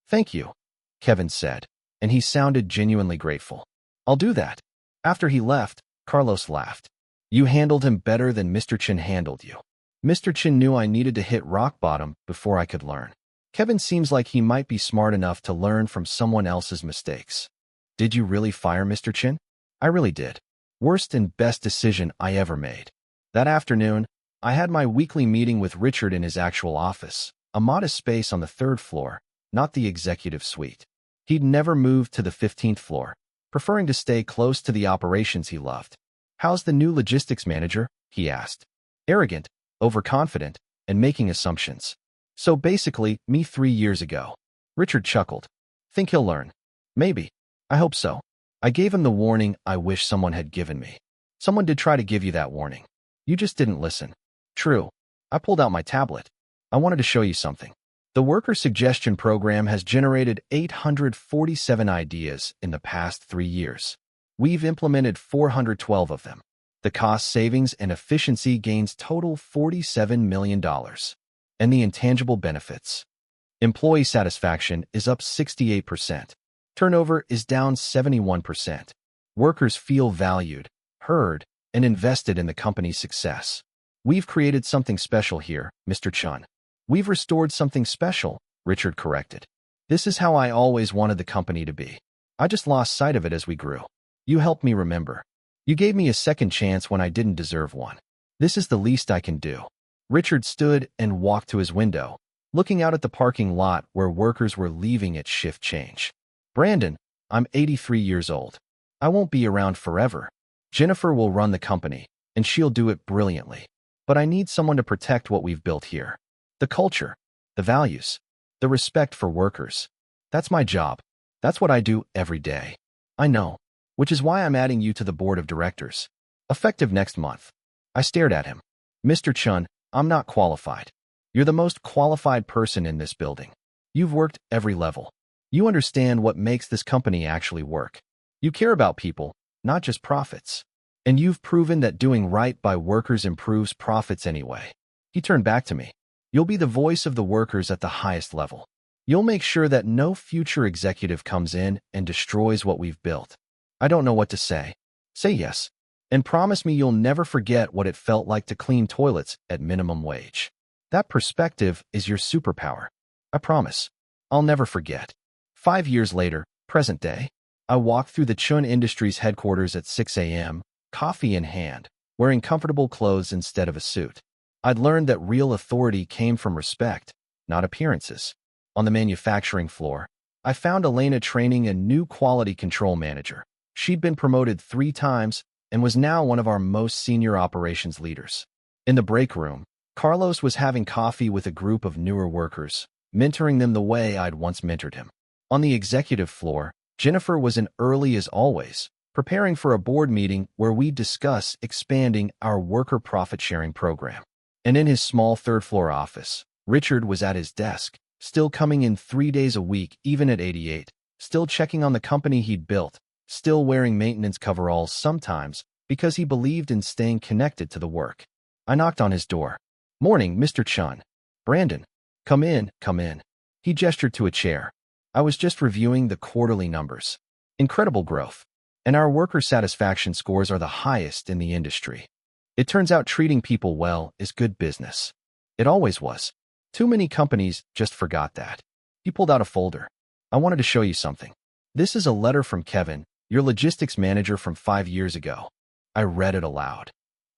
Thank you, Kevin said, and he sounded genuinely grateful. I'll do that. After he left, Carlos laughed. You handled him better than Mr. Chen handled you. Mr. Chen knew I needed to hit rock bottom before I could learn. Kevin seems like he might be smart enough to learn from someone else's mistakes. Did you really fire Mr. Chen? I really did. Worst and best decision I ever made. That afternoon, I had my weekly meeting with Richard in his actual office, a modest space on the 3rd floor, not the executive suite. He'd never moved to the 15th floor, preferring to stay close to the operations he loved. How's the new logistics manager? He asked. Arrogant, overconfident, and making assumptions. So basically, me 3 years ago. Richard chuckled. Think he'll learn? Maybe. I hope so. I gave him the warning I wish someone had given me. Someone did try to give you that warning. You just didn't listen. True. I pulled out my tablet. I wanted to show you something. The Worker Suggestion Program has generated 847 ideas in the past 3 years. We've implemented 412 of them. The cost savings and efficiency gains total $47 million. And the intangible benefits. Employee satisfaction is up 68%. Turnover is down 71%. Workers feel valued, heard, and invested in the company's success. We've created something special here, Mr. Chen. We've restored something special, Richard corrected. This is how I always wanted the company to be. I just lost sight of it as we grew. You helped me remember. You gave me a second chance when I didn't deserve one. This is the least I can do. Richard stood and walked to his window, looking out at the parking lot where workers were leaving at shift change. Brandon, I'm 83 years old. I won't be around forever. Jennifer will run the company, and she'll do it brilliantly. But I need someone to protect what we've built here. The culture, the values, the respect for workers. That's my job. That's what I do every day. I know, which is why I'm adding you to the board of directors. Effective next month. I stared at him. Mr. Chen, I'm not qualified. You're the most qualified person in this building. You've worked every level. You understand what makes this company actually work. You care about people, not just profits. And you've proven that doing right by workers improves profits anyway. He turned back to me. You'll be the voice of the workers at the highest level. You'll make sure that no future executive comes in and destroys what we've built. I don't know what to say. Say yes. And promise me you'll never forget what it felt like to clean toilets at minimum wage. That perspective is your superpower. I promise. I'll never forget. 5 years later, present day, I walked through the Chun Industries headquarters at 6 a.m., coffee in hand, wearing comfortable clothes instead of a suit. I'd learned that real authority came from respect, not appearances. On the manufacturing floor, I found Elena training a new quality control manager. She'd been promoted 3 times and was now one of our most senior operations leaders. In the break room, Carlos was having coffee with a group of newer workers, mentoring them the way I'd once mentored him. On the executive floor, Jennifer was in early as always, preparing for a board meeting where we'd discuss expanding our worker profit-sharing program. And in his small third-floor office, Richard was at his desk, still coming in 3 days a week, even at 88, still checking on the company he'd built, still wearing maintenance coveralls sometimes because he believed in staying connected to the work. I knocked on his door. Morning, Mr. Chen. Brandon. Come in, come in. He gestured to a chair. I was just reviewing the quarterly numbers. Incredible growth. And our worker satisfaction scores are the highest in the industry. It turns out treating people well is good business. It always was. Too many companies just forgot that. He pulled out a folder. I wanted to show you something. This is a letter from Kevin, your logistics manager from 5 years ago. I read it aloud.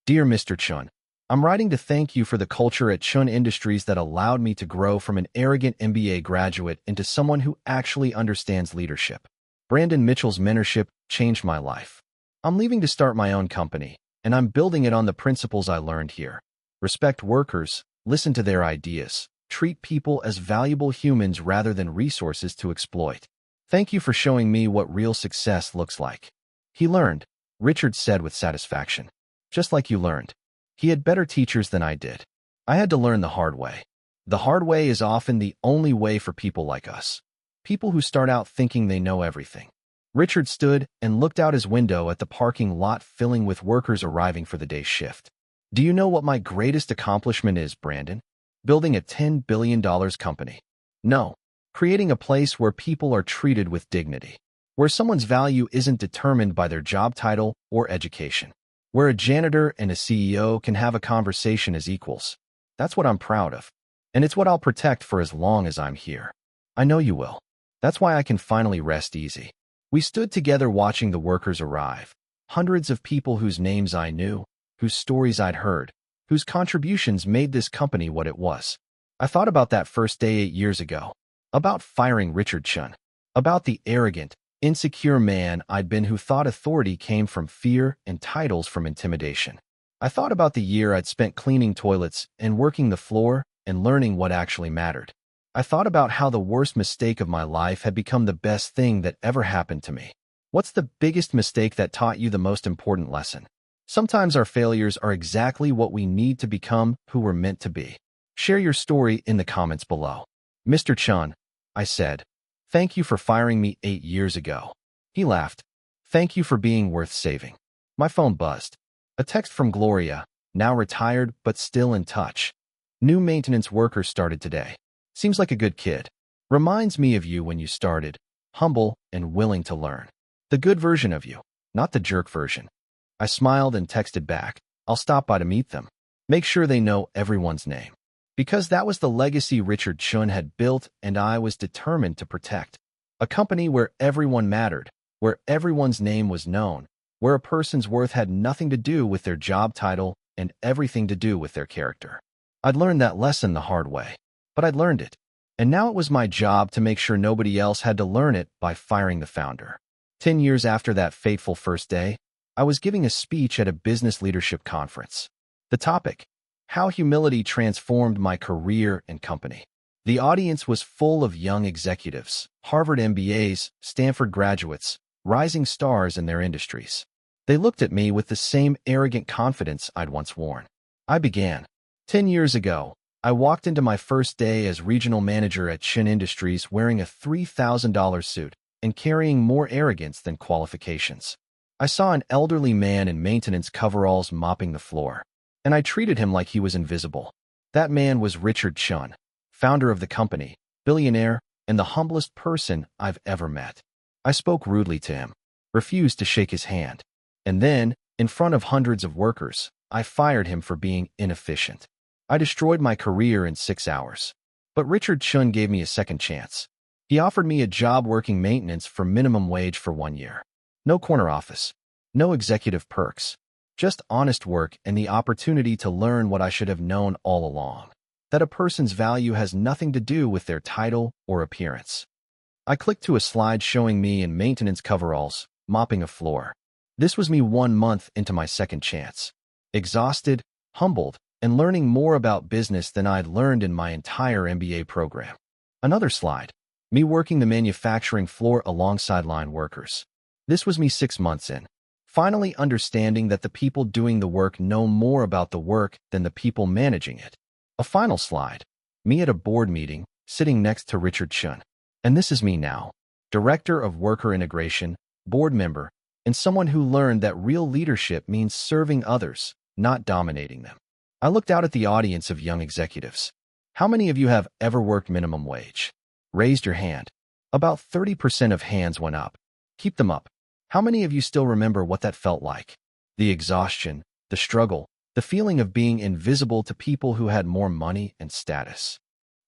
Dear Mr. Chun, I'm writing to thank you for the culture at Chun Industries that allowed me to grow from an arrogant MBA graduate into someone who actually understands leadership. Brandon Mitchell's mentorship changed my life. I'm leaving to start my own company, and I'm building it on the principles I learned here. Respect workers, listen to their ideas, treat people as valuable humans rather than resources to exploit. Thank you for showing me what real success looks like. He learned, Richard said with satisfaction. Just like you learned. He had better teachers than I did. I had to learn the hard way. The hard way is often the only way for people like us. People who start out thinking they know everything. Richard stood and looked out his window at the parking lot filling with workers arriving for the day's shift. Do you know what my greatest accomplishment is, Brandon? Building a $10 billion company. No. Creating a place where people are treated with dignity. Where someone's value isn't determined by their job title or education. Where a janitor and a CEO can have a conversation as equals. That's what I'm proud of. And it's what I'll protect for as long as I'm here. I know you will. That's why I can finally rest easy. We stood together watching the workers arrive. Hundreds of people whose names I knew, whose stories I'd heard, whose contributions made this company what it was. I thought about that first day 8 years ago. About firing Richard Chen. About the arrogant, insecure man I'd been who thought authority came from fear and titles from intimidation. I thought about the year I'd spent cleaning toilets and working the floor and learning what actually mattered. I thought about how the worst mistake of my life had become the best thing that ever happened to me. What's the biggest mistake that taught you the most important lesson? Sometimes our failures are exactly what we need to become who we're meant to be. Share your story in the comments below. Mr. Chen, I said, thank you for firing me 8 years ago. He laughed. Thank you for being worth saving. My phone buzzed. A text from Gloria, now retired but still in touch. New maintenance worker started today. Seems like a good kid. Reminds me of you when you started, humble and willing to learn. The good version of you, not the jerk version. I smiled and texted back, I'll stop by to meet them. Make sure they know everyone's name. Because that was the legacy Richard Chen had built and I was determined to protect. A company where everyone mattered, where everyone's name was known, where a person's worth had nothing to do with their job title and everything to do with their character. I'd learned that lesson the hard way, but I'd learned it. And now it was my job to make sure nobody else had to learn it by firing the founder. 10 years after that fateful first day, I was giving a speech at a business leadership conference. The topic, how humility transformed my career and company. The audience was full of young executives, Harvard MBAs, Stanford graduates, rising stars in their industries. They looked at me with the same arrogant confidence I'd once worn. I began. 10 years ago, I walked into my first day as regional manager at Chen Industries wearing a $3,000 suit and carrying more arrogance than qualifications. I saw an elderly man in maintenance coveralls mopping the floor, and I treated him like he was invisible. That man was Richard Chen, founder of the company, billionaire, and the humblest person I've ever met. I spoke rudely to him, refused to shake his hand, and then, in front of hundreds of workers, I fired him for being inefficient. I destroyed my career in 6 hours. But Richard Chen gave me a second chance. He offered me a job working maintenance for minimum wage for 1 year. No corner office, no executive perks, just honest work and the opportunity to learn what I should have known all along, that a person's value has nothing to do with their title or appearance. I clicked to a slide showing me in maintenance coveralls, mopping a floor. This was me 1 month into my second chance. Exhausted, humbled, and learning more about business than I'd learned in my entire MBA program. Another slide, me working the manufacturing floor alongside line workers. This was me 6 months in, finally understanding that the people doing the work know more about the work than the people managing it. A final slide, me at a board meeting, sitting next to Richard Chen. And this is me now, Director of Worker Integration, board member, and someone who learned that real leadership means serving others, not dominating them. I looked out at the audience of young executives. How many of you have ever worked minimum wage? Raised your hand. About 30% of hands went up. Keep them up. How many of you still remember what that felt like? The exhaustion, the struggle, the feeling of being invisible to people who had more money and status.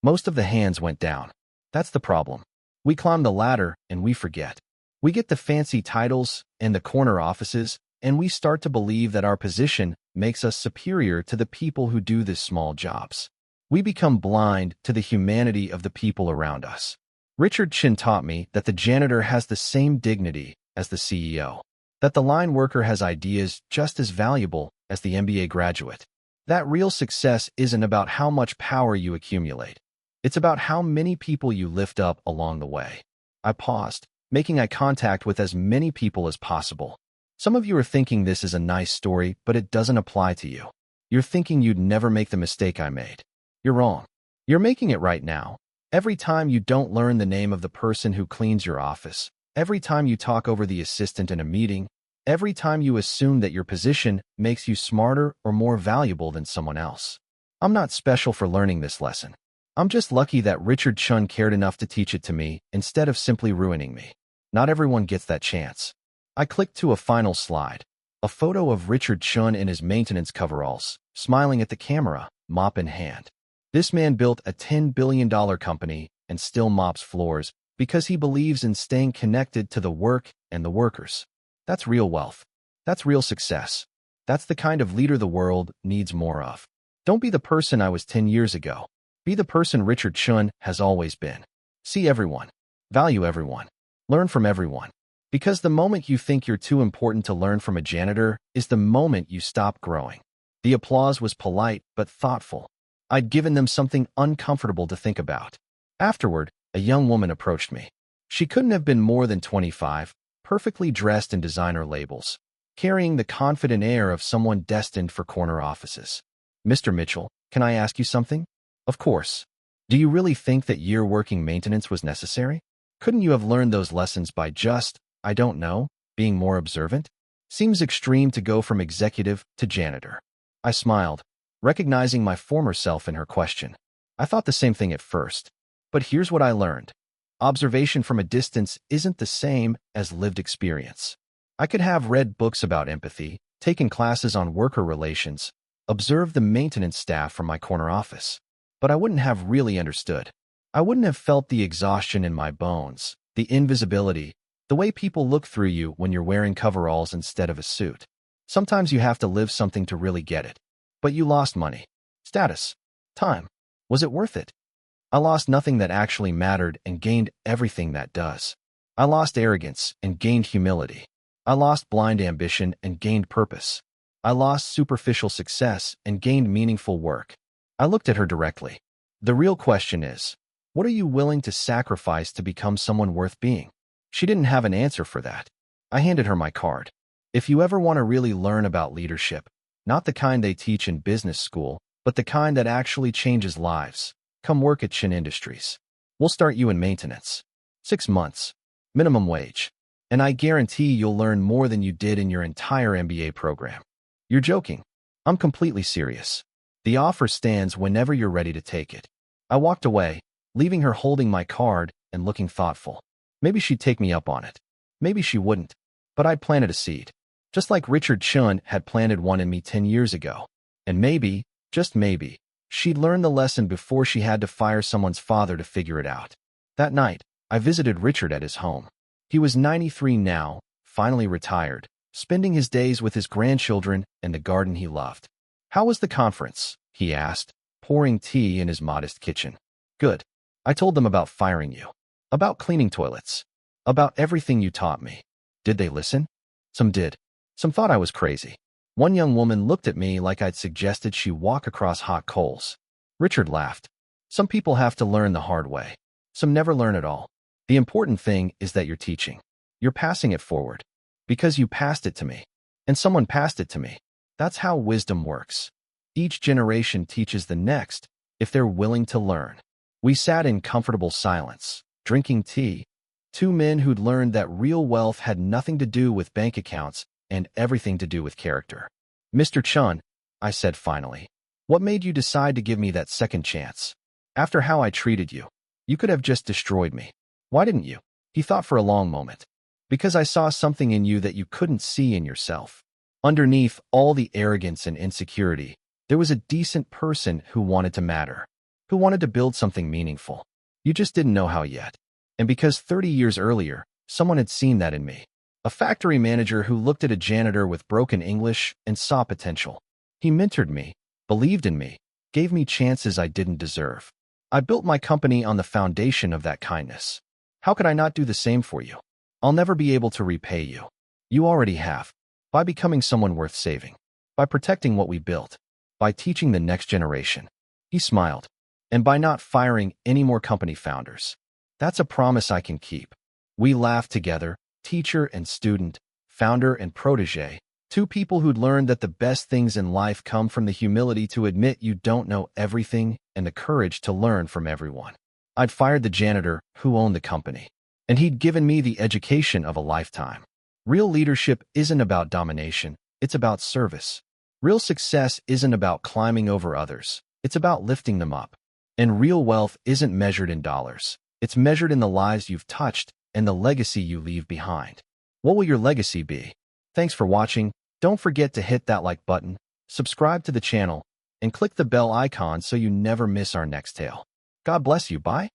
Most of the hands went down. That's the problem. We climb the ladder and we forget. We get the fancy titles and the corner offices, and we start to believe that our position makes us superior to the people who do these small jobs. We become blind to the humanity of the people around us. Richard Chen taught me that the janitor has the same dignity as the CEO, that the line worker has ideas just as valuable as the MBA graduate. That real success isn't about how much power you accumulate. It's about how many people you lift up along the way. I paused, making eye contact with as many people as possible. Some of you are thinking this is a nice story, but it doesn't apply to you. You're thinking you'd never make the mistake I made. You're wrong. You're making it right now. Every time you don't learn the name of the person who cleans your office, every time you talk over the assistant in a meeting, every time you assume that your position makes you smarter or more valuable than someone else. I'm not special for learning this lesson. I'm just lucky that Richard Chen cared enough to teach it to me instead of simply ruining me. Not everyone gets that chance. I clicked to a final slide, a photo of Richard Chen in his maintenance coveralls, smiling at the camera, mop in hand. This man built a $10 billion company and still mops floors because he believes in staying connected to the work and the workers. That's real wealth. That's real success. That's the kind of leader the world needs more of. Don't be the person I was 10 years ago. Be the person Richard Chen has always been. See everyone. Value everyone. Learn from everyone. Because the moment you think you're too important to learn from a janitor is the moment you stop growing. The applause was polite but thoughtful. I'd given them something uncomfortable to think about. Afterward, a young woman approached me. She couldn't have been more than 25, perfectly dressed in designer labels, carrying the confident air of someone destined for corner offices. "Mr. Mitchell, can I ask you something?" "Of course." "Do you really think that year working maintenance was necessary? Couldn't you have learned those lessons by just, I don't know, being more observant? Seems extreme to go from executive to janitor." I smiled, recognizing my former self in her question. I thought the same thing at first. But here's what I learned. Observation from a distance isn't the same as lived experience. I could have read books about empathy, taken classes on worker relations, observed the maintenance staff from my corner office, but I wouldn't have really understood. I wouldn't have felt the exhaustion in my bones, the invisibility, the way people look through you when you're wearing coveralls instead of a suit. Sometimes you have to live something to really get it. But you lost money, status, time. Was it worth it? I lost nothing that actually mattered and gained everything that does. I lost arrogance and gained humility. I lost blind ambition and gained purpose. I lost superficial success and gained meaningful work. I looked at her directly. The real question is, what are you willing to sacrifice to become someone worth being? She didn't have an answer for that. I handed her my card. If you ever want to really learn about leadership, not the kind they teach in business school, but the kind that actually changes lives, come work at Chen Industries. We'll start you in maintenance. 6 months. Minimum wage. And I guarantee you'll learn more than you did in your entire MBA program. You're joking. I'm completely serious. The offer stands whenever you're ready to take it. I walked away, leaving her holding my card and looking thoughtful. Maybe she'd take me up on it. Maybe she wouldn't. But I'd planted a seed. Just like Richard Chen had planted one in me 10 years ago. And maybe, just maybe, she'd learned the lesson before she had to fire someone's father to figure it out. That night, I visited Richard at his home. He was 93 now, finally retired, spending his days with his grandchildren and the garden he loved. "How was the conference?" he asked, pouring tea in his modest kitchen. "Good. I told them about firing you. About cleaning toilets. About everything you taught me." "Did they listen?" "Some did. Some thought I was crazy." One young woman looked at me like I'd suggested she walk across hot coals. Richard laughed. "Some people have to learn the hard way. Some never learn at all. The important thing is that you're teaching. You're passing it forward. Because you passed it to me. And someone passed it to me. That's how wisdom works. Each generation teaches the next, if they're willing to learn." We sat in comfortable silence, drinking tea. Two men who'd learned that real wealth had nothing to do with bank accounts and everything to do with character. "Mr. Chen," I said finally, "what made you decide to give me that second chance? After how I treated you, you could have just destroyed me. Why didn't you?" He thought for a long moment. "Because I saw something in you that you couldn't see in yourself. Underneath all the arrogance and insecurity, there was a decent person who wanted to matter, who wanted to build something meaningful. You just didn't know how yet. And because 30 years earlier, someone had seen that in me. A factory manager who looked at a janitor with broken English and saw potential. He mentored me, believed in me, gave me chances I didn't deserve. I built my company on the foundation of that kindness. How could I not do the same for you? I'll never be able to repay you. You already have. By becoming someone worth saving. By protecting what we built. By teaching the next generation." He smiled. "And by not firing any more company founders. That's a promise I can keep." We laughed together, teacher and student, founder and protege, two people who'd learned that the best things in life come from the humility to admit you don't know everything and the courage to learn from everyone. I'd fired the janitor who owned the company, and he'd given me the education of a lifetime. Real leadership isn't about domination, it's about service. Real success isn't about climbing over others, it's about lifting them up. And real wealth isn't measured in dollars, it's measured in the lives you've touched and the legacy you leave behind. What will your legacy be? Thanks for watching. Don't forget to hit that like button, subscribe to the channel, and click the bell icon so you never miss our next tale. God bless you. Bye.